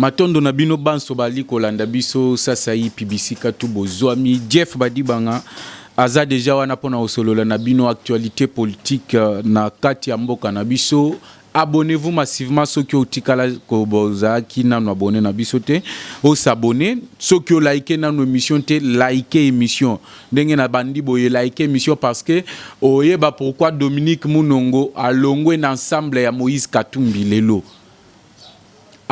matondo na bino banso bali kolanda biso sasa yi PBC katu bozwami Jeff Badibanga aza déjà wana pona osolola na bino actualité politique na kati ya mboka na biso. Abonnez-vous massivement ceux qui ont tikala ko bozaki na abonné na biso te o s'abonner ceux qui ont liké na nos émission te liker émission ndenge na bandi boye liker émission parce que oyeba pourquoi Dominique Munongo a longwe na ensemble ya Moïse Katumbi lelo.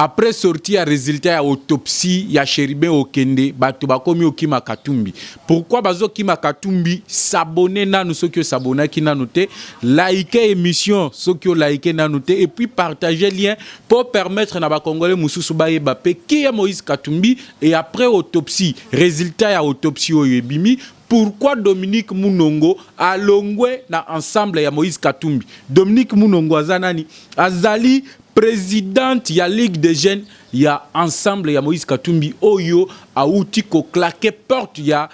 Après sortir résultat ya autopsie ya Chéribin Okende bato bakomi okima Katumbi. Pourquoi bazo kima Katumbi s'abonner na nous ceux qui s'abonner qui na noté liker émission ceux qui liker na noté et puis partager lien pour permettre na ba congolais mususu ba yebapé qui est Moïse Katumbi et après autopsie résultat ya autopsie oyebimi. Pourquoi Dominique Munongo a longwe na ensemble ya Moïse Katumbi. Dominique Munongo azanani azali présidente ya Ligue des Jeunes ya ensemble ya Moïse Katumbi oyo a outi ko claquer porte ya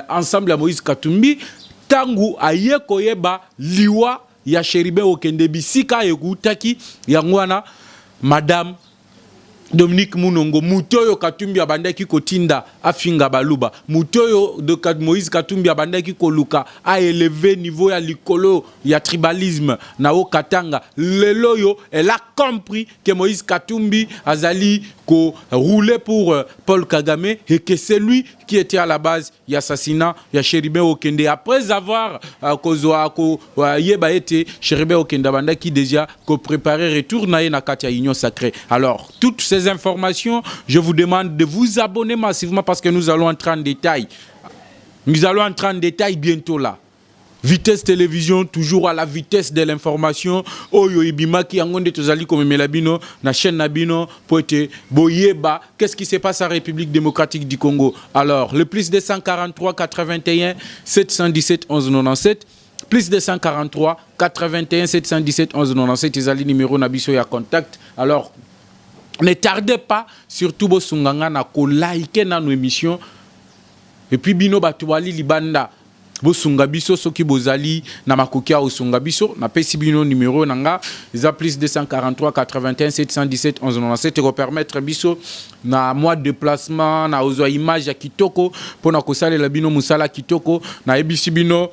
ensemble ya Moïse Katumbi tangu aye koyeba liwa ya Chéribin Okende bisika ekutaki yangwana madame Dominique Munongo mutoyo Katumbi abandaki kotinda afinga baluba mutoyo de Moïse Katumbi abandaki koluka a élevé niveau ya likolo ya tribalisme na o Katanga leloyo elle a compris que Moïse Katumbi azali ko rouler pour Paul Kagame et que c'est lui qui était à la base de l'assassinat de Chéribin Okende. Après avoir yeba été Chéribin Okende banda qui déjà préparé retour na Katia Union Sacrée. Alors toutes ces informations, je vous demande de vous abonner massivement parce que nous allons entrer en détail. Nous allons entrer en détail bientôt là. Vitesse télévision, toujours à la vitesse de l'information. Oyo ibima ki angonde tozali comme melabino na chaîne nabino poete boyeba. Qu'est-ce qui se passe en République démocratique du Congo? Alors, le plus de 143 81 717 11 97. Plus de 143 81 717 11 97. Ezali numéro nabiso ya contact. Alors, ne tardez pas, surtout bo sunganga na ko like na nos émissions. Et puis bino batuwali libanda. Bosunga biso soki bozali na makokia osunga biso na pesi bino numéro nanga ils a plus 243 81 717 11 97 pour permettre biso na mois de déplacement na ozo image ya kitoko pona ko salela bino musala kitoko na ebisi bino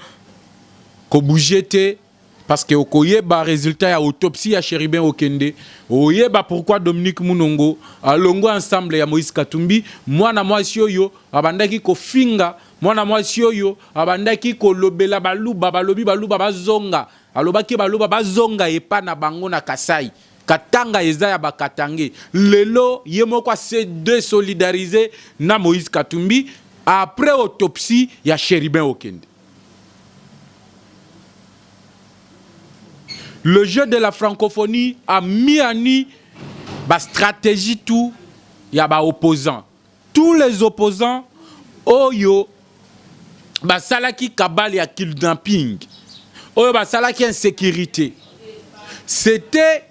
ko bougete parce que okoyeba résultat ya autopsie ya Chéribin Okende oyeba pourquoi Dominique Munongo alongo ensemble ya Moïse Katumbi mwana mwasi oyo abandaki ko finga mwana mwasi oyo abandaki ko lobela baluba balobi baluba bazonga alobaki baluba bazonga epa na bango na Kasai Katanga eza ya bakatange lelo yemoko se désolidariser na Moïse Katumbi après autopsie ya Chéribin Okende. Le jeu de la francophonie a mis en œuvre la stratégie tout ya ba opposants. Tous les opposants oyo basalaki kabali ya kidnapping. Oyo basalaki insécurité. C'était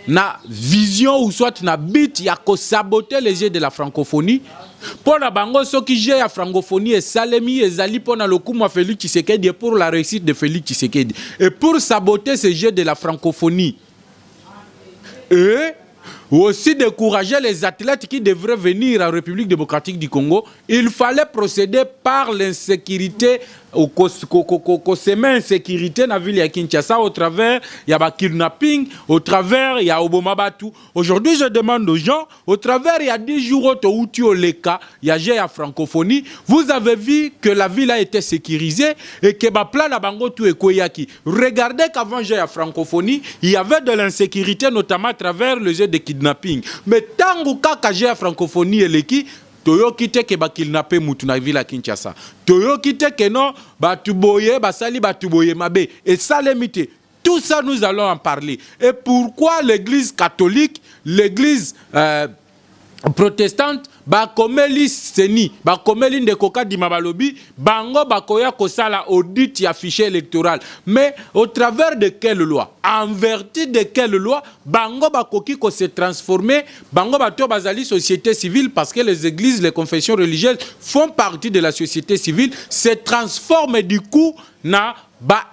na vision ou soit na but ya ko saboter les jeux de la francophonie. Pour la bango soki jeu ya francophonie et salemi ezali pona lokumu Félix Tshisekedi pour la réussite de Félix Tshisekedi et pour saboter ces jeux de la francophonie et aussi décourager les athlètes qui devraient venir en République démocratique du Congo, il fallait procéder par l'insécurité au insécurité na ville ya Kinshasa au travers ya ba kidnapping, au travers ya Obomabatu. Aujourd'hui, je demande aux gens, au travers ya 10 jours où tu au leka ya ya francophonie, vous avez vu que la ville a été sécurisée et que ba plan la bango tout ekoyaki. Regardez qu'avant ya francophonie, il y avait de l'insécurité notamment à travers le jeu de kidnapping. Mais tangu kaka ya francophonie eleki Toyo kite ke ba kidnapper mutu na ville à Kinshasa. Toyo kite ke non batuboye basali batuboye mabe et ça limité. Tout ça nous allons en parler. Et pourquoi l'église catholique, l'église protestante bakomeli seni bakomeli ndekoka di mabalobi bango bakoya kosala audit ya fichier électoral mais au travers de quelle loi en vertu de quelle loi bango bakoki ko se transformer bango bato bazali société civile parce que les églises les confessions religieuses font partie de la société civile se transforment du coup na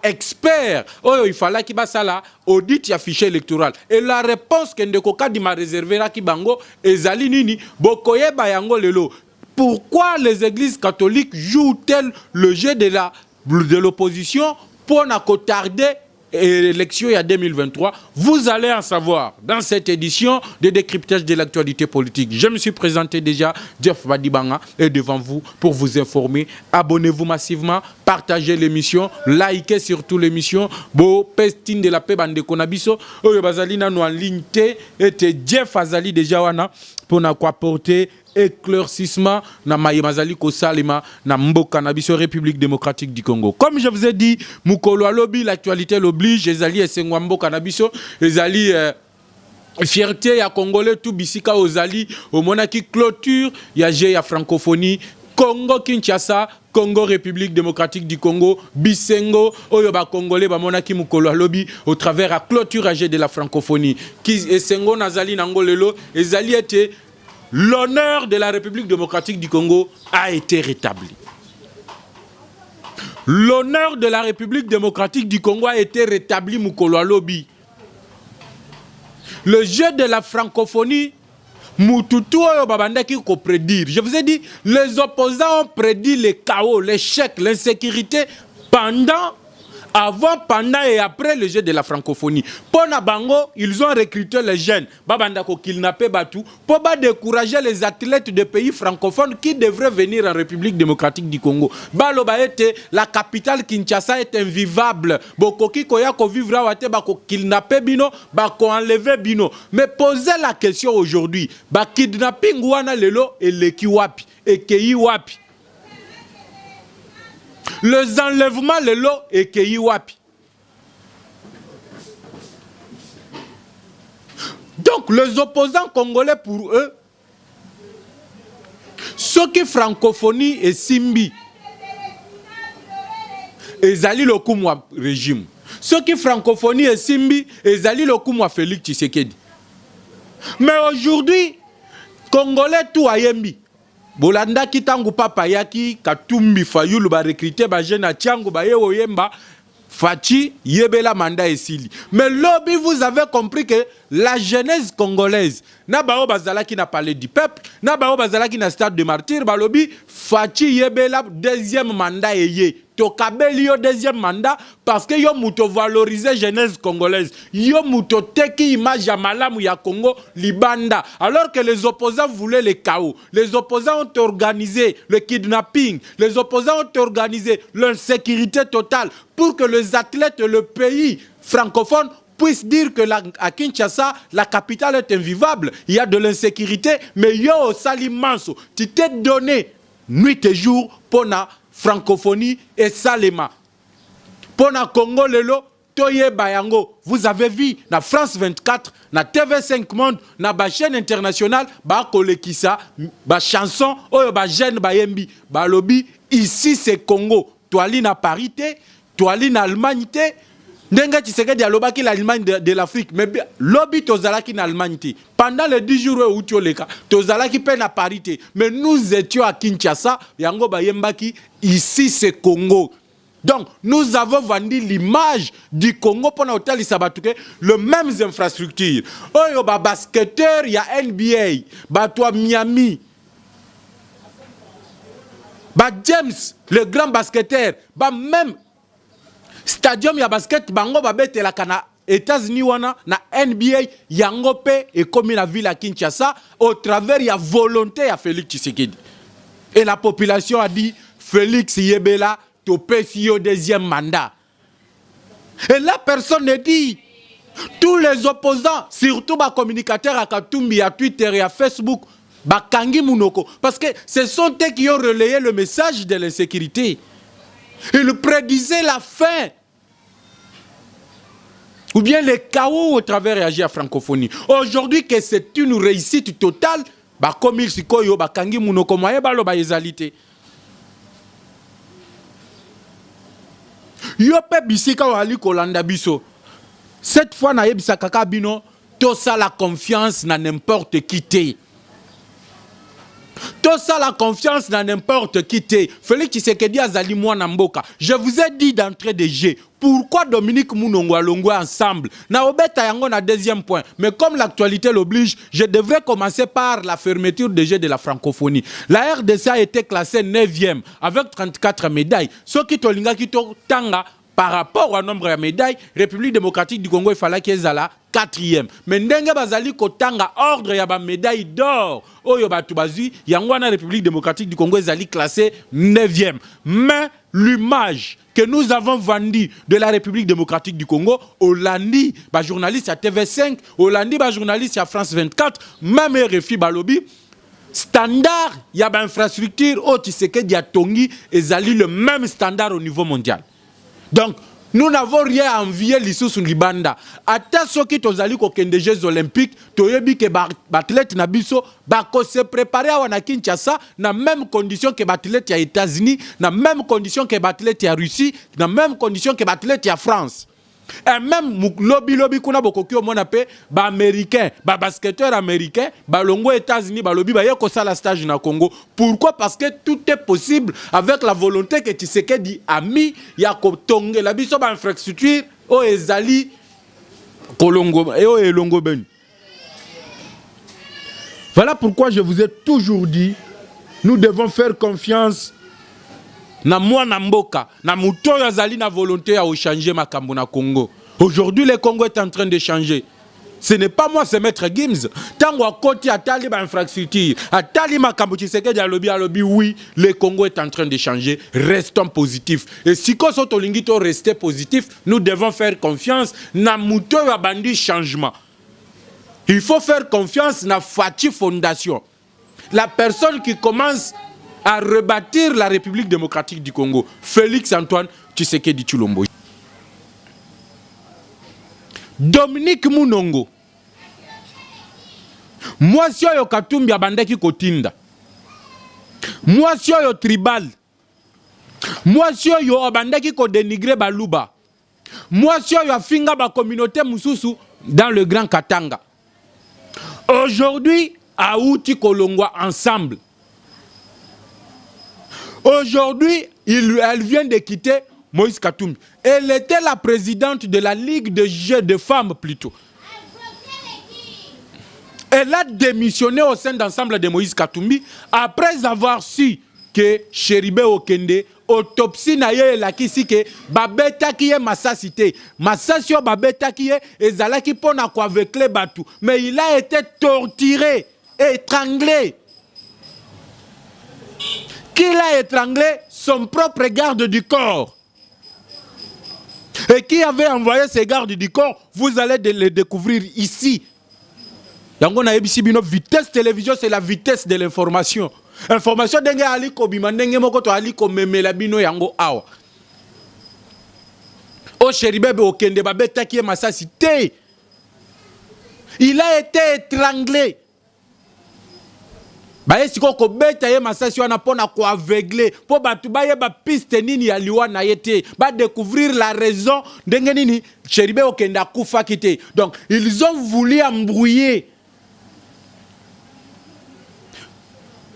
expert il fallait qu'il ça là audit ya fichier électoral et la réponse que ndeko kadima réservé la ki bango ezali nini bokoye ba yango lelo. Pourquoi les églises catholiques jouent-elles le jeu de l'opposition pour n'a tarder l'élection il y a 2023? Vous allez en savoir dans cette édition de décryptage de l'actualité politique. Je me suis présenté déjà, Jeff Badibanga, est devant vous pour vous informer. Abonnez-vous massivement, partagez l'émission, likez surtout l'émission. Bo pestin de la paix bande konabiso. Oyo bazali na no en ligne et Jeff Azali déjà wana pour na quoi porter éclaircissement na mayemazali ko salema na mboka na biso République démocratique du Congo. Comme je vous ai dit, mukolo lobby, l'actualité l'oblige, ezali esengwa mboka na biso, ezali fierté ya congolais tout bisika ozali au monaki clôture ya ya francophonie Congo Kinshasa, Congo République démocratique du Congo, Bisengo, Oyoba Congolais, Bamonaki Mukolo lobby au travers la clôture de la francophonie. Qui Esengo Nazali Nangolelo, ezali était l'honneur de la République démocratique du Congo a été rétabli. L'honneur de la République démocratique du Congo a été rétabli, Mukolo lobby. Le jeu de la francophonie, Mututu Babandaki ko prédire. Je vous ai dit, les opposants ont prédit le chaos, l'échec, l'insécurité pendant, avant, pendant et après le jeu de la francophonie. Pour Nabango, ils ont recruté les jeunes. Babandako kidnappé Batou pour décourager les athlètes de pays francophones qui devraient venir en République démocratique du Congo. Balobaete, la capitale Kinshasa est invivable. Bokoki koyako vivra wate bako kidnappé bino, bako enlevé bino. Mais posez la question aujourd'hui. Ba kidnapping wana lelo et leki wapi et kei wapi. Les enlèvements lelo et kei wapi. Donc les opposants congolais pour eux, ceux qui francophonie et simbi, ezali le kumwa régime. Ceux qui francophonie et simbi, ezali le kumwa Félix Tshisekedi. Mais aujourd'hui, congolais tout ayembi. Bolanda kitangu papa yaki katumbi fayulu ba recruter ba jeune tiangu ba yewo yemba fachi yebela manda esili. Mais lobby vous avez compris que la jeunesse congolaise na bao bazala qui n'a parlé du peuple, na bao bazala qui n'a stade de martyr, ba lobby fachi yebela deuxième mandat eye. Tokabeli yo deuxième mandat parce que yo muto valoriser jeunesse congolaise. Yo muto teki image ya malamu ya Congo libanda. Alors que les opposants voulaient le chaos. Les opposants ont organisé le kidnapping. Les opposants ont organisé l'insécurité totale pour que les athlètes, le pays francophone puissent dire que à Kinshasa, la capitale est invivable. Il y a de l'insécurité, mais yo sali manso. Tu t'es donné nuit et jour pour na francophonie et salema. Pour na Congo lelo, toye bayango. Vous avez vu na France 24, na TV5 Monde, na ba chaîne internationale, ba kolekisa, ba chanson, oyo ba jeune ba yembi, ba lobby, ici c'est Congo. Toali na parité, toali na Allemagne. Ndenga Tshisekedi alobaki l'Allemagne de l'Afrique, mais lobby tozalaki na Allemagne. Pendant les 10 jours où tu leka, tozalaki pe na parité, mais nous étions à Kinshasa, yango bayembaki, ici c'est Congo. Donc, nous avons vendu l'image du Congo pendant l'hôtel Isabatuke, les mêmes infrastructures. Oyo ba basketteur, il y a NBA, ba toi Miami, ba James, le grand basketteur, ba même stadium ya basket bango babete la kana États-Unis wana na NBA yango pe et comme la ville à Kinshasa au travers ya volonté à Félix Tshisekedi. Et la population a dit Félix Yebela topesi au deuxième mandat. Et là personne ne dit. Tous les opposants, surtout les communicateurs à Katumbi, à Twitter et à Facebook, bakangi munoko parce que ce sont eux qui ont relayé le message de l'insécurité. Ils prédisaient la fin ou bien le chaos au travers de la francophonie. Aujourd'hui, que c'est une réussite totale, comme il s'y koyo, bakangi munoko moye balo ba ezalité. Yope bisika wali kolanda biso. Cette fois na yebisa kaka bino, to ça la confiance na n'importe qui té. Tout ça, la confiance dans n'importe qui t'est. Félix Tshisekedi Azali Mwana Mboka. Je vous ai dit d'entrée de jeu. Pourquoi Dominique Mounongo Alongo ensemble? Na obeta yango na deuxième point. Mais comme l'actualité l'oblige, je devrais commencer par la fermeture des Jeux de la francophonie. La RDC a été classée 9e avec 34 médailles. Ce qui tolinga qui tanga par rapport au nombre de médailles, République démocratique du Congo, il fallait qu'elle soit là 4e. Mais ndenge bazali kotanga ordre ya ba médaille d'or. Oyo batu bazui, yangwana République démocratique du Congo ezali classé 9e. Mais l'image que nous avons vendue de la République démocratique du Congo, au lundi, ba journaliste à TV5, au lundi, ba journaliste à France 24, même RFI Balobi, standard, il y a ba infrastructure, au Tshisekedi ya Tongi, ezali le même standard au niveau mondial. Donc, nous n'avons rien à envier l'Issous Libanda. Ata soki tozali ko kende Jeux olympiques, toyebi ke bathlète na biso bako se préparer à wana Kinshasa na même condition que bathlète ya États-Unis, na même condition que bathlète ya Russie, na même condition que bathlète ya France. Et même lobby kuna bokoki o mona pe ba américain, ba basketteur américain, ba longo États-Unis, ba lobby ba yeko sala stage na Congo. Pourquoi? Parce que tout est possible avec la volonté que Tshisekedi a mis ya ko tonge la biso ba infrastructure o ezali kolongo et o elongo ben. Voilà pourquoi je vous ai toujours dit, nous devons faire confiance na mwana mboka, na muto yazali na volonté à changer makambo na Congo. Aujourd'hui, le Congo est en train de changer. Ce n'est pas moi, c'est Maître Gims. Tango à côté à tali ba infrastructure, à tali makambo Tshisekedi alobi, oui, le Congo est en train de changer. Restons positifs. Et si ko soto lingito rester positif, nous devons faire confiance na muto ya bandi changement. Il faut faire confiance na Fati Fondation. La personne qui commence à rebâtir la République démocratique du Congo, Félix Antoine Tshisekedi Tshilombo. Dominique Mounongo. Moi si yo Katumbi abandaki kotinda. Moi si yo tribal. Moi si yo abandaki ko dénigrer baluba. Moi si yo afinga ba communauté mususu dans le Grand Katanga. Aujourd'hui, Aouti Kolongwa ensemble. Aujourd'hui, elle vient de quitter Moïse Katumbi. Elle était la présidente de la Ligue de jeux de femmes plutôt. Elle a démissionné au sein d'ensemble de Moïse Katumbi après avoir su que Chéribé Okende, autopsie na ye la kisi que babeta qui est massacité. Massaccio babeta qui est ezalaki pona ko avec les batou. Mais il a été torturé, étranglé. Qu'il a étranglé son propre garde du corps. Et qui avait envoyé ces gardes du corps, vous allez les découvrir ici. Yango na ebisi bino vitesse télévision, c'est la vitesse de l'information. Information denge ali ko bima ndenge moko to ali ko memela bino yango awa. O Chéribé Okende babeta qui est massacité. Il a été étranglé. Baye siko ko beta ye masasi wana pona ko aveugler po batu baye ba piste nini ya liwa na yete ba découvrir la raison ndenge nini Chéribé Okende akufa kité. Donc ils ont voulu embrouiller.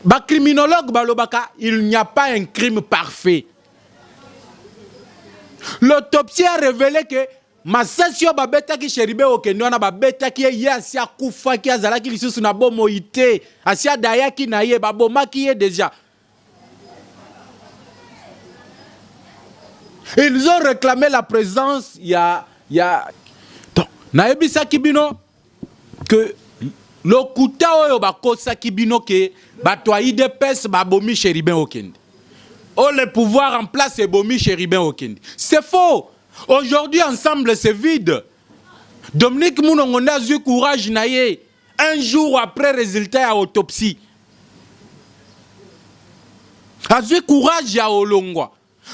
Ba criminologue balobaka, il n'y a pas un crime parfait. L'autopsie a révélé que Massasio babeta ki Chéribé Okende wana babeta ki ye asia kufa ki azalaki lisusu na bomo ite asia dayaki na ye baboma ki ye déjà. Ils ont réclamé la présence donc na ebisa kibino que lokuta oyo bakosa kibino ke bato IDPS babomi Chéribé Okende. Oh, le pouvoir en place est bomi Chéribé Okende. C'est faux. Aujourd'hui, ensemble, c'est vide. Dominique Mounongo a eu courage naïe un jour après résultat à autopsie. A eu courage à Olongwa.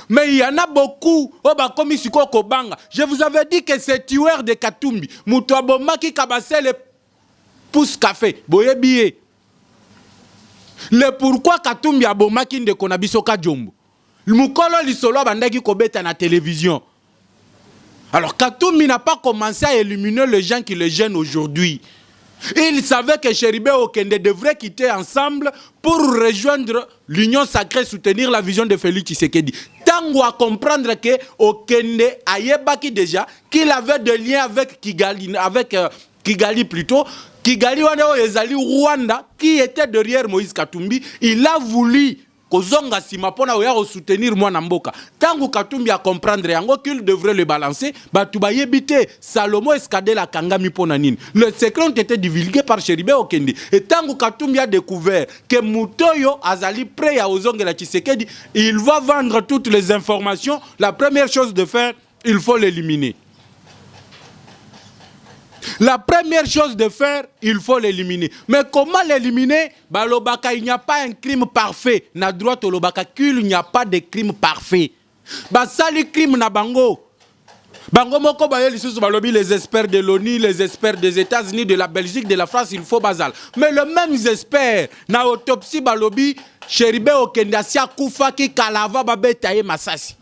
Mais il y en a beaucoup. Je vous avais dit que c'est tueur de Katumbi. Moutouaboma qui kabassait le pouce café. Boye. Le pourquoi Katumbi a bomaki de Konabisoka Djombo. Le moukolo lisolo bandaki kobeta na télévision. Alors Katumbi n'a pas commencé à éliminer les gens qui le gênent aujourd'hui. Il savait que Chéribé Okende devrait quitter ensemble pour rejoindre l'Union sacrée, soutenir la vision de Félix Tshisekedi. Tango à comprendre que Okende ayebaki déjà qu'il avait des liens avec Kigali, Kigali plutôt. Kigali wana ezali Rwanda qui était derrière Moïse Katumbi. Il a voulu kozonga sima pona oya soutenir mwana mboka. Tango Katumbi a comprendre yango qu'il devrait le balancer, batu ba yebite Salomo Escadé la kangami pona nini. Le secret ont été divulgués par Chéribé Okende. Et tango Katumbi a découvert que Mutoyo azali prêt à ozonga la Tshisekedi, il va vendre toutes les informations. La première chose de faire, il faut l'éliminer. La première chose de faire, il faut l'éliminer. Mais comment l'éliminer? Balobaka, il n'y a pas un crime parfait. Na droite au Lobaka, il n'y a pas de crime parfait. Basali crime na bango. Bango moko baye lisusu balobi les experts de l'ONU, les experts des États-Unis, de la Belgique, de la France, il faut basal. Mais le même experts na autopsie balobi Chéribé Okende asia kufa ki kalava babeta ye masasi.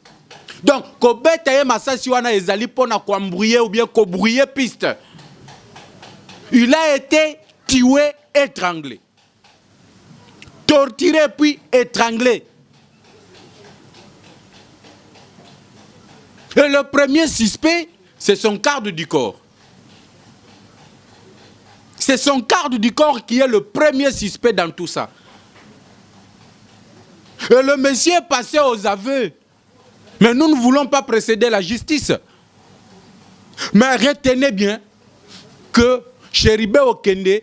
Donc kobeta ye masasi wana ezali pona ko embrouiller ou bien ko brouiller piste. Il a été tué, étranglé. Torturé puis étranglé. Et le premier suspect, c'est son garde du corps. C'est son garde du corps qui est le premier suspect dans tout ça. Et le monsieur est passé aux aveux. Mais nous ne voulons pas précéder la justice. Mais retenez bien que Chéribé Okende,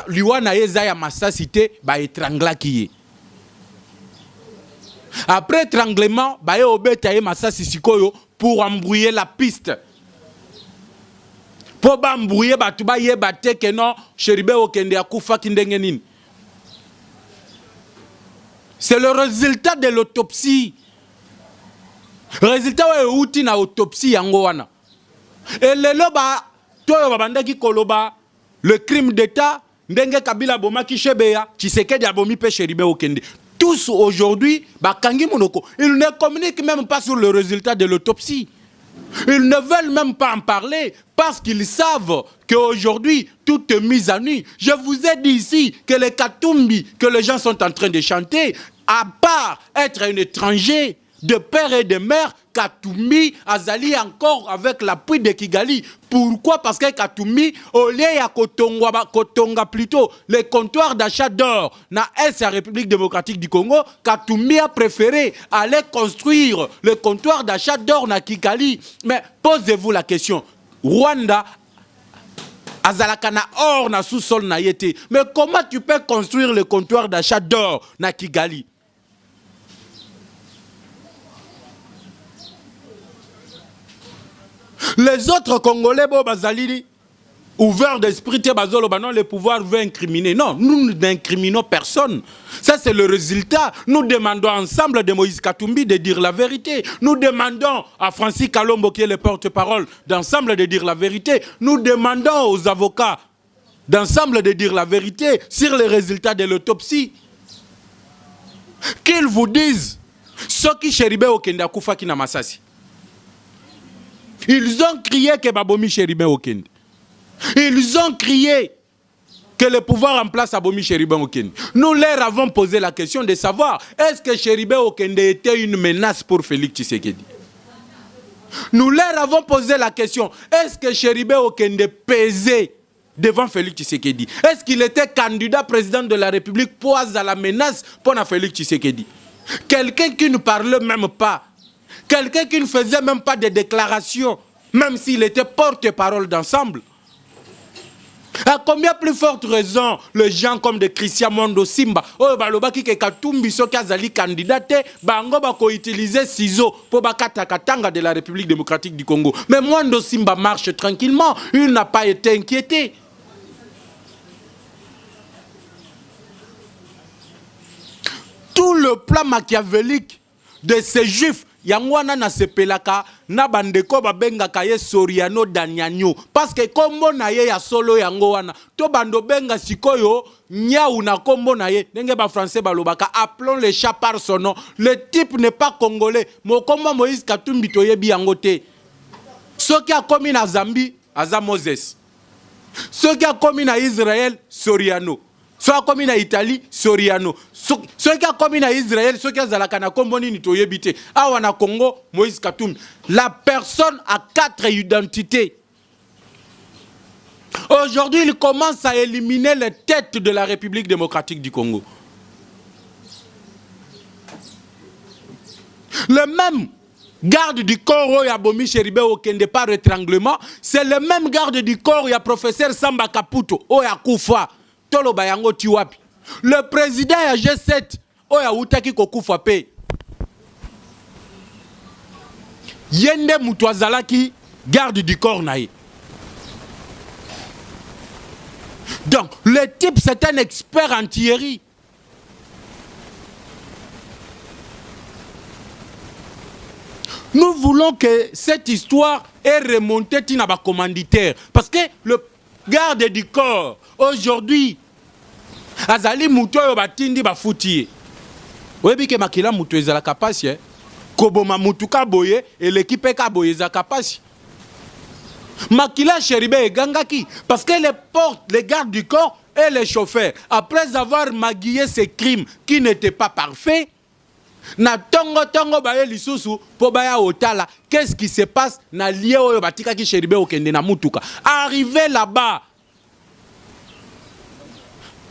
Liwana Ezaya Massasité, étrangla qui est. Après étranglement, Obeta Massasisikoyo pour embrouiller la piste. Pour embrouiller, Batuba Yebate que non, Chéribé Okende a Koufa Kindengenin. C'est le résultat de l'autopsie. Le résultat est outil na autopsie yangoana. Et le loba. Le crime d'État, Ndenge Kabila Bomaki Chebeya, Tshisekedi Abomi pe Chéribé Okende. Tous aujourd'hui, Bakangi Monoko, ils ne communiquent même pas sur le résultat de l'autopsie. Ils ne veulent même pas en parler parce qu'ils savent qu'aujourd'hui, tout est mis à nu. Je vous ai dit ici que les Katumbi que les gens sont en train de chanter, à part être un étranger, de père et de mère, Katumbi azali encore avec l'appui de Kigali. Pourquoi? Parce que Katumbi, au lieu de Kotonga plutôt, les comptoirs d'achat d'or na Est la République démocratique du Congo, Katumbi a préféré aller construire le comptoir d'achat d'or na Kigali. Mais posez-vous la question, Rwanda azalaka na or na sous-sol na yete. Mais comment tu peux construire le comptoir d'achat d'or na Kigali? Les autres Congolais, bazali, ouverts d'esprit, le pouvoir veut incriminer. Non, nous n'incriminons personne. Ça, c'est le résultat. Nous demandons ensemble de Moïse Katumbi de dire la vérité. Nous demandons à Francis Kalombo, qui est le porte-parole, d'ensemble de dire la vérité. Nous demandons aux avocats d'ensemble de dire la vérité sur les résultats de l'autopsie. Qu'ils vous disent ce qui Chéribé Okende Akoufa Kina Masasi. Ils ont crié que Babomi Chéribé Okende. Ils ont crié que le pouvoir en place a Babomi Chéribé Okende. Nous leur avons posé la question de savoir est-ce que Chéribé Okende était une menace pour Félix Tshisekedi. Nous leur avons posé la question est-ce que Chéribé Okende pesait devant Félix Tshisekedi. Est-ce qu'il était candidat président de la République pour à la menace pour Félix Tshisekedi? Quelqu'un qui ne parlait même pas. Quelqu'un qui ne faisait même pas de déclarations, même s'il était porte-parole d'ensemble. À combien plus forte raison, les gens comme de Christian Mondo Simba, balobaki ke Katumbi soki azali candidat, bango bako utiliser ciseaux pour bakata katanga de la République démocratique du Congo. Mais Mondo Simba marche tranquillement, il n'a pas été inquiété. Tout le plan machiavélique de ces juifs, Yangwana na sepelaka na bandeko babengaka ye Soriano Danianyo parce que kombo na ye ya solo yango wana to bando benga sikoyo nyau na kombo na ye ndenge ba français balobaka appelons le chat par son nom. Le type n'est pas congolais. Mokomba Moïse Katumbi toyebi yango te. Soki akomi na Zambie aza Moses. Ceux qui ont commis en Israël, Soriano. Ceux qui ont commis en Italie, Soriano. Ceux qui ont commis en Israël, ceux qui ont zalakana komboni nitoyebite. Awana Congo, Moïse Katumbi. La personne a 4 identités. Aujourd'hui, il commence à éliminer les têtes de la République démocratique du Congo. Le même garde du corps où il y a Bomi Cheribe Okende par étranglement, c'est le même garde du corps où il y a professeur Samba Kaputo, où il y a Koufa, Tolo Bayango Tiwapi. Le président il y a G7, où il y a Outaki Kokufa Pe. Yende Moutouazalaki, garde du corps naïe. Donc, le type, c'est un expert en Thierry. Nous voulons que cette histoire ait remonté à la commanditaire. Parce que le garde du corps, aujourd'hui, Azali Moutoyo Batindi Bafouti. Vous voyez que Makila Moutoyo est la capacité. Koboma Moutuka Boye et l'équipe Kaboye est la capacité. Makila Cheribe et Gangaki. Parce que les portes, les gardes du corps et les chauffeurs, après avoir maguillé ces crimes qui n'étaient pas parfaits, na tongo baye lisusu po baya otala, qu'est-ce qui se passe na lié oyo batika ki Cheribe okende na mutuka. Arrivé là-bas,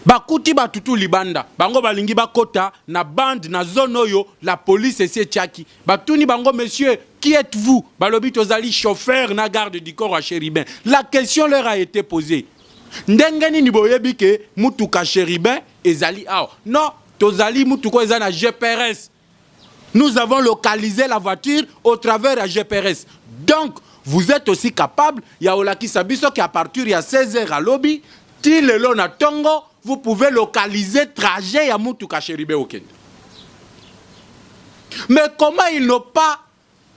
bakuti batutu libanda, bango balingi bakota na bande na zone oyo, la police essaie tchaki. Batuni bango, monsieur, qui êtes-vous? Balobi tozali chauffeur na garde du corps à Chéribin. La question leur a été posée. Ndengeni ni boyebi ke mutuka Chéribin ezali ao. Non, tozali mutuka ezana GPRS. Nous avons localisé la voiture au travers de GPRS. Donc, vous êtes aussi capable, il y a Olaki Sabiso qui à partir de 16h à lobby, til le long à Tongo, vous pouvez localiser trajet à Mutuka Cheribe Okende. Mais comment ils n'ont pas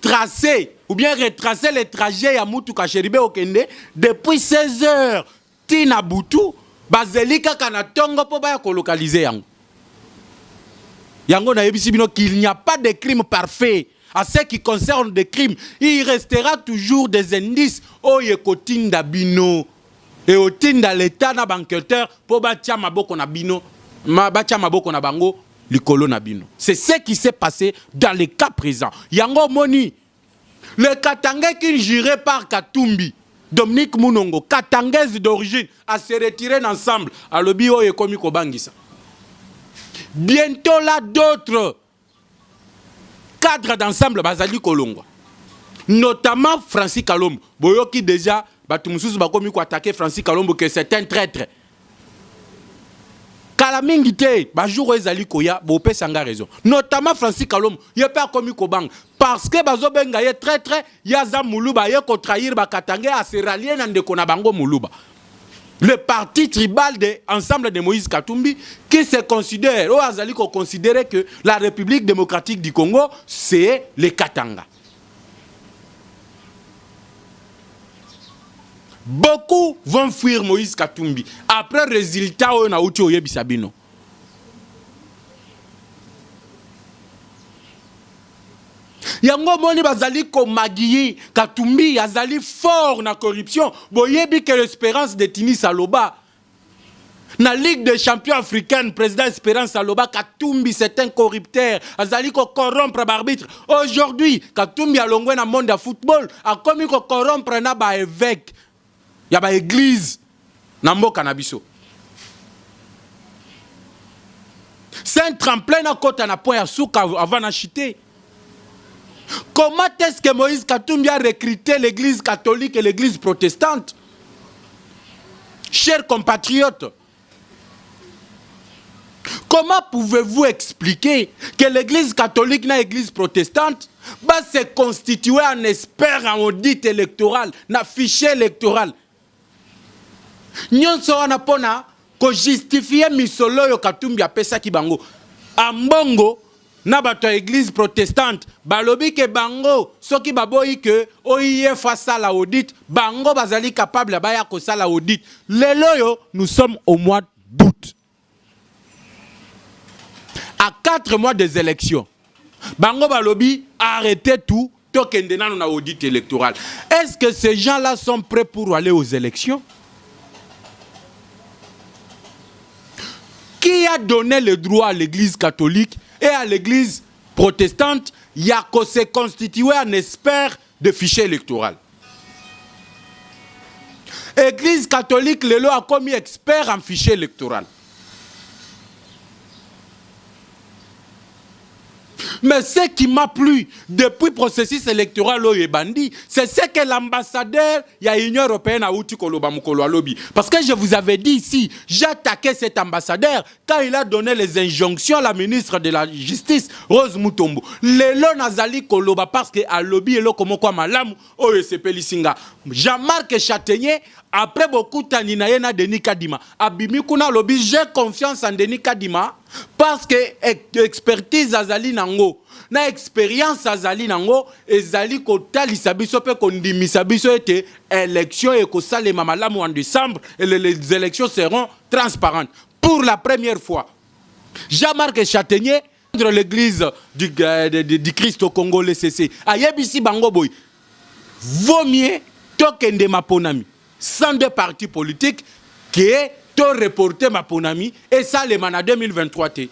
tracé ou bien retracé les trajets à Mutuka Cheribe Okende depuis 16h Tina Boutou, Bazelika Kanatongo pour localiser yango. Yango na yebisibino qu'il n'y a pas de crime parfait. À ce qui concerne des crimes, il restera toujours des indices au yekotinda bino et au tinda l'état na banqueteur pour batia maboko na bino, batia maboko na bango likolo na bino. C'est ce qui s'est passé dans le cas présent. Yango moni le Katangais qui juré par Katumbi, Dominique Munongo, Katangaise d'origine, a se retiré ensemble à l'obio et komi kobangisa. Bientôt là, d'autres cadres d'ensemble Bazali Kolongwa. Notamment Francis Kalombo. Boyoki déjà, Batumoussous Bakomi ko attaquer Francis Kalombo que c'est un traître. Kalamingite, Bajour Ezali Koya, Bopé Sanga raison. Notamment Francis Kalombo, il a pas commis Kobang. Parce que Bazobenga est traître, Yaza Moulouba, il a trahir Bakatangé à se rallier dans de Konabango Moulouba. Le parti tribal de ensemble de Moïse Katumbi qui se considère, ou Azali qu'on considère que la République démocratique du Congo, c'est les Katanga. Beaucoup vont fuir Moïse Katumbi. Après le résultat, on a outil Oyebi Sabino. Yango moni bazali ko magiyi Katumbi azali fort na corruption boyebi que l'Espérance de Tini Saloba na Ligue des champions africaine président Espérance Saloba Katumbi c'est un corrupteur azali ko corrompre l'arbitre. Aujourd'hui Katumbi a longwe na monde de football a commis ko corrompre na ba évêque ya ba église na mboka na biso. C'est un tremplin na kota na point ya souka avant na chiter. Comment est-ce que Moïse Katumbi a recruté l'église catholique et l'église protestante? Chers compatriotes, comment pouvez-vous expliquer que l'église catholique et l'église protestante va se constituer en expert en audit électoral, en fichier électoral? Nous sommes pour justifier misolo yo Katumbi a pesa ki bango. Ambongo na bato église protestante balobi ke bango soki baboyi ke oye face à la audit bango bazali capable ba ya ko sala audit. Lelo yo nous sommes au mois d'août. À 4 mois des élections. Bango balobi arrêtez tout tokende na audit électoral. Est-ce que ces gens-là sont prêts pour aller aux élections? qui a donné le droit à l'église catholique et à l'église protestante, il y a qu'à se constituer un expert de fichier électoral. L'église catholique, le lot a commis expert en fichier électoral. Mais ce qui m'a plu depuis le processus électoral au Yébandi, c'est ce que l'ambassadeur de l'Union européenne a outi koloba mukolo alobi. Parce que je vous avais dit ici, j'ai attaqué cet ambassadeur quand il a donné les injonctions à la ministre de la Justice, Rose Mutombo. Lelo nazali koloba parce que a lobby elo komo kwa malamu o ECP Lisinga. Jean-Marc Châtaignier, après beaucoup de temps, na Denis Kadima. Abimi kuna lobby, j'ai confiance en Denis Kadima. Parce que expertise azali nango na expérience azali nango ezali kotalisa biso pe kondimisa biso ete élection et ko salema malamu en décembre et les élections seront transparentes pour la première fois. Jean-Marc Châtaignier de l'église du Christ au Congo LCC ayebisi bango boy vaut mieux tokende maponami sans deux partis politiques qui est reporter ma ponami et ça le mana 2023 té.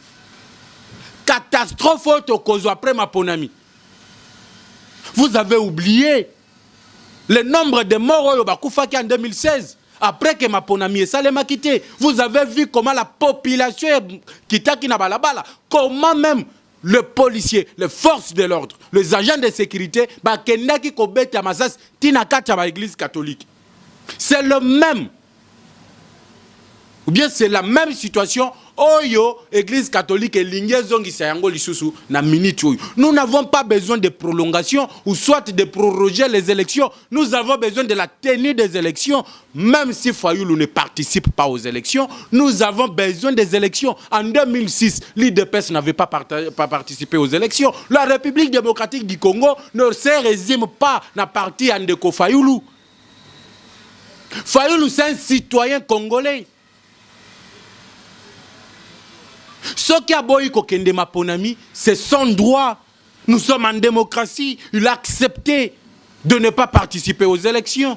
Catastrophe au cause après ma ponami. Vous avez oublié le nombre de morts au Bakoufaki en 2016 après que ma ponami et ça le m'a quitté. Vous avez vu comment la population quitta qui n'a pas la balle, comment même le policier, les forces de l'ordre, les agents de sécurité ba kendaki ko beta masas tina kata ba église catholique. C'est le même. Ou bien c'est la même situation. Oyo, église catholique et l'ingézongi sayango lisusu na minute. Nous n'avons pas besoin de prolongation ou soit de proroger les élections. Nous avons besoin de la tenue des élections. Même si Fayoulou ne participe pas aux élections, nous avons besoin des élections. En 2006, l'IDPS n'avait pas participé aux élections. La République démocratique du Congo ne se résume pas na parti Andeko Fayoulou. Fayoulou, c'est un citoyen congolais. Ce qui a boyi kokende maponami, c'est son droit. Nous sommes en démocratie. Il a accepté de ne pas participer aux élections.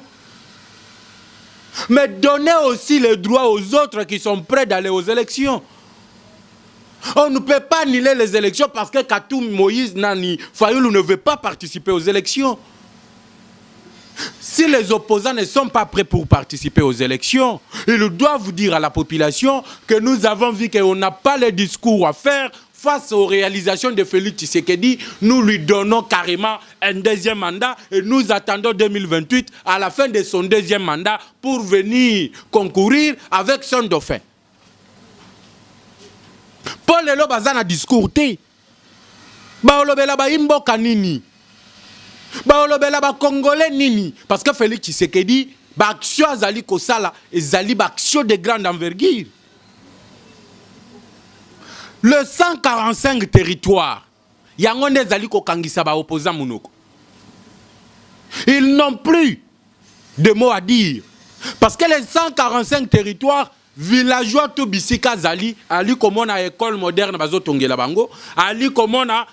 Mais donnez aussi le droit aux autres qui sont prêts d'aller aux élections. On ne peut pas annuler les élections parce que Katou, Moïse, Nani, Fayoulou ne veut pas participer aux élections. Si les opposants ne sont pas prêts pour participer aux élections, ils doivent dire à la population que nous avons vu qu'on n'a pas le discours à faire face aux réalisations de Félix Tshisekedi. Nous lui donnons carrément un deuxième mandat et nous attendons 2028 à la fin de son deuxième mandat pour venir concourir avec son dauphin. Paul Lelo Bazana discours te. Baolobela ba imbo kanini. Baolobela ba congolais nini parce que Félix Tshisekedi ba action azali kosala ezali ba action de grande envergure. Le 145 territoires yango nde ezali kokangisa ba opposant munoko. Ils n'ont plus de mots à dire parce que les 145 territoires villageois tout bisika zali ali komona école moderne bazotongela bango ali komona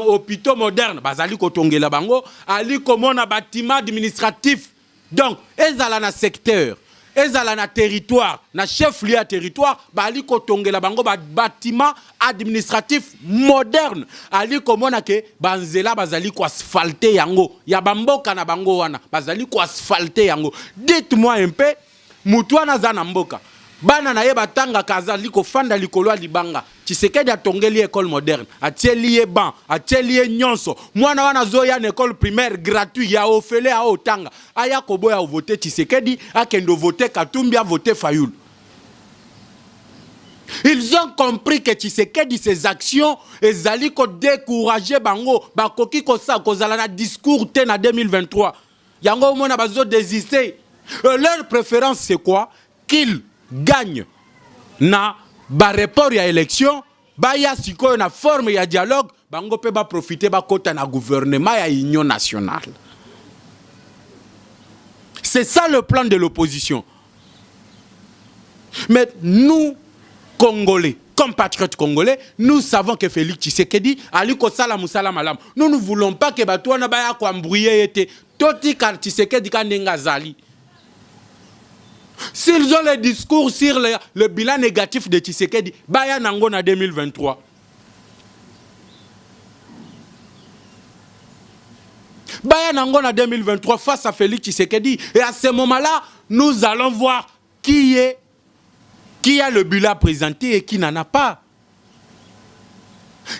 hôpitaux modernes bazali kotongela bango ali komona bâtiment administratif donc ezala na secteur ezala na territoire na chef lieu à territoire bali kotongela bango bâtiment administratif moderne ali komona ke banzela bazali ko asphalter yango ya bamboka na bango wana bazali ko asphalter yango. Dites-moi un peu mutwana za na mboka bana na ye batanga kaza liko fanda likolo libanga Tshisekedi atongeli école moderne atelier ban atelier nyonso mwana wana zoya na école primaire gratuit ya ofele a otanga aya koboya voter Tshisekedi akendo voter Katumbi a voter Fayoulou. Ils ont compris que Tshisekedi ses actions ezali ko décourager bango bakoki ko sa kozala na discours te na 2023 yango mona bazo désister. Leur préférence c'est quoi? Qu'ils gagne na ba report ya élection ba ya siko na forme ya dialogue bango pe ba profiter ba kota na gouvernement ya union nationale. C'est ça le plan de l'opposition. Mais nous Congolais, compatriotes congolais, nous savons que Félix Tshisekedi ali ko sala musala malam. Nous ne voulons pas que batwana ba ya ko embrouiller ete toti car Tshisekedi kandenga zali. S'ils ont le discours sur le bilan négatif de Tshisekedi, baya nango na 2023. Baya nango na 2023 face à Félix Tshisekedi. Et à ce moment-là, nous allons voir qui a le bilan présenté et qui n'en a pas.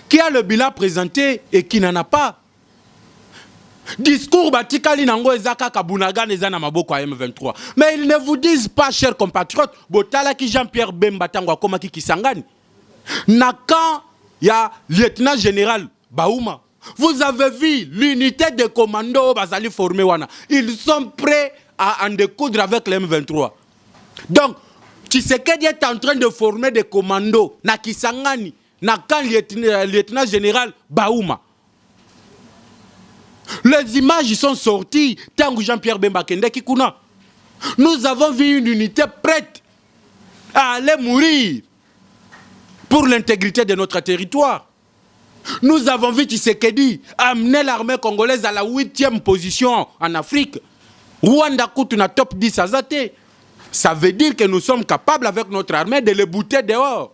Qui a le bilan présenté et qui n'en a pas. Discours batikali nango ezaka kabunaga nezana maboko à M23. Mais ils ne vous disent pas, chers compatriotes, botala ki Jean-Pierre Bemba tango akoma ki Kisangani. Na quand il y a lieutenant général Baouma, vous avez vu l'unité de commando bazali formé wana. Ils sont prêts à en découdre avec les M23. Donc, Tshisekedi est en train de former des commandos na Kisangani, na quand lieutenant général Baouma. Les images sont sorties tant que Jean-Pierre Bemba Kende Kikuna. Nous avons vu une unité prête à aller mourir pour l'intégrité de notre territoire. Nous avons vu Tshisekedi amener l'armée congolaise à la 8e position en Afrique. Rwanda coûte na top 10 à Zate. Ça veut dire que nous sommes capables avec notre armée de les bouter dehors.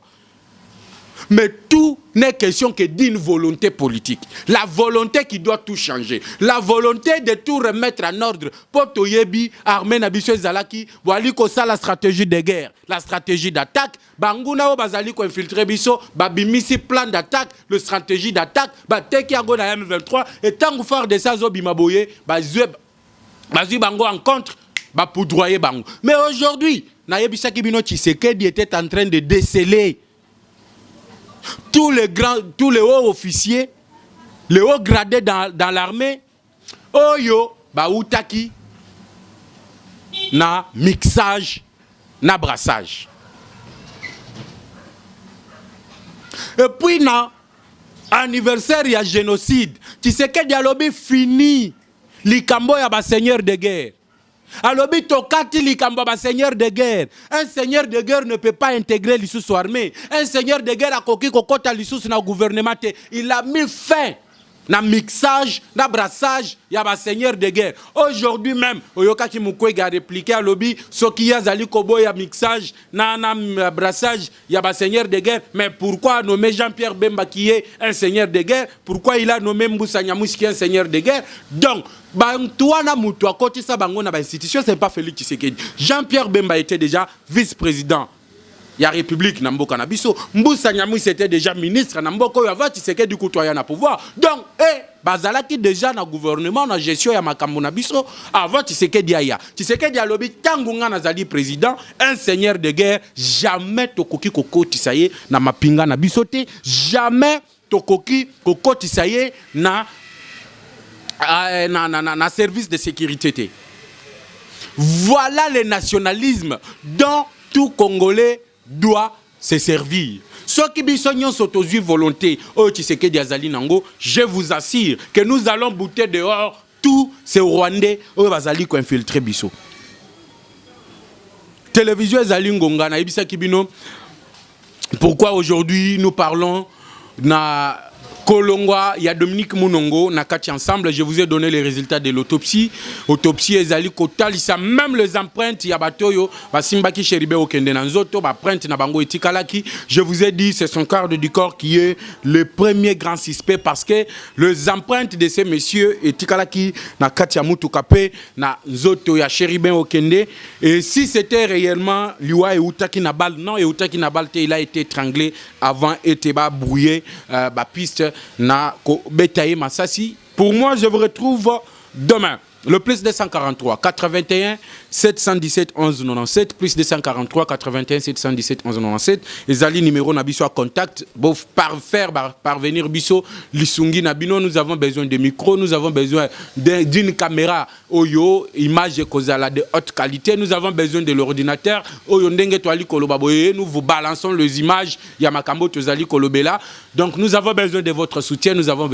Mais tout n'est question que d'une volonté politique. La volonté qui doit tout changer. La volonté de tout remettre en ordre. Poto yebi, armée nabiso zalaki, wali kosa la stratégie de guerre, la stratégie d'attaque. Banguna o bazali ko infiltrer biso, babimisi plan d'attaque, le stratégie d'attaque, ba teki yango na M23 et tant faire de ça zo bimaboye, bazui bango en contre, ba poudroyer bango. Mais aujourd'hui, na yebisa kibino Tshisekedi était en train de déceler tous les hauts officiers, les hauts gradés dans l'armée, oyo ba utaki na mixage, na brassage. Et puis na anniversaire ya génocide, Tshisekedi alobi fini likambo ya ba seigneur de guerre. Alobi tokati likambo ba seigneur de guerre. Un seigneur de guerre ne peut pas intégrer l'issue armée. Un seigneur de guerre a koki kokota l'issue na gouvernement. Il a mis fin na mixage, na brassage, ya ba seigneur de guerre. Aujourd'hui même, Oyoka Kimukwege a répliqué à lobby, soki ya zali kobo ya mixage, na brassage, ya ba seigneur de guerre. Mais pourquoi nommer Jean-Pierre Bemba qui est un seigneur de guerre? Pourquoi il a nommé Mboussa Nyamouss qui est un seigneur de guerre? Donc, Bantuana Moutou, à côté ça, Bangona, institution, c'est pas Félix Tshisekedi. Jean-Pierre Bemba était déjà vice-président. Il y a République Namboka Nabiso. Mboussa Nyamouss était déjà ministre Namboka. Il y avait Tshisekedi du côtoyer na pouvoir. Donc, Bazalaki déjà na gouvernement, na gestion ya makambo Nabiso. Avant Tshisekedi aya. Tshisekedi a lobby tangunga nazali président, un seigneur de guerre. Jamais tokoki kokoti saye na mapinga Nabiso te. Jamais tokoki kokoti saye na service de sécurité. Voilà le nationalisme dont tout Congolais doit se servir. Ceux qui bisognon s'autosuivent volonté, je vous assure que nous allons bouter dehors tous ces Rwandais qui ont infiltré Bisso. Télévision Ezali Ngonga na Ibisa Kibino. Pourquoi aujourd'hui nous parlons na Kolongwa, il y a Dominique Mounongo, Nakati ensemble, je vous ai donné les résultats de l'autopsie. Autopsie, Ezali Kotal, même les empreintes, il y a Batoyo, Basimbaki Cheribe Okende Nanzoto, Baprente Nabango Etikalaki. Je vous ai dit, c'est son quart du corps qui est le premier grand suspect parce que les empreintes de ces messieurs Etikalaki, Nakati Amutu Kape, Nanzoto, ya Cheribe Okende. Et si c'était réellement Liwa et Outaki Nabal, non, et Outaki Nabal, il a été étranglé avant, était brouillé, piste. Na ko betaye Masasi. Pour moi, je vous retrouve demain. Le plus 243 81 717 11 97 plus 243 81 717 11 97 ezali numéro nabiso à contact pour faire parvenir biso lisungi nabino. Nous avons besoin de micros, nous avons besoin d'une caméra oyo image kozala de haute qualité, nous avons besoin de l'ordinateur oyo ndenge toali koloba boye, nous vous balançons les images ya makambo tozali kolobela. Donc nous avons besoin de votre soutien, nous avons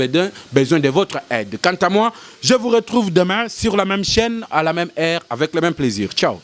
besoin de votre aide. Quant à moi, je vous retrouve demain sur la même chaîne, à la même heure, avec le même plaisir. Ciao.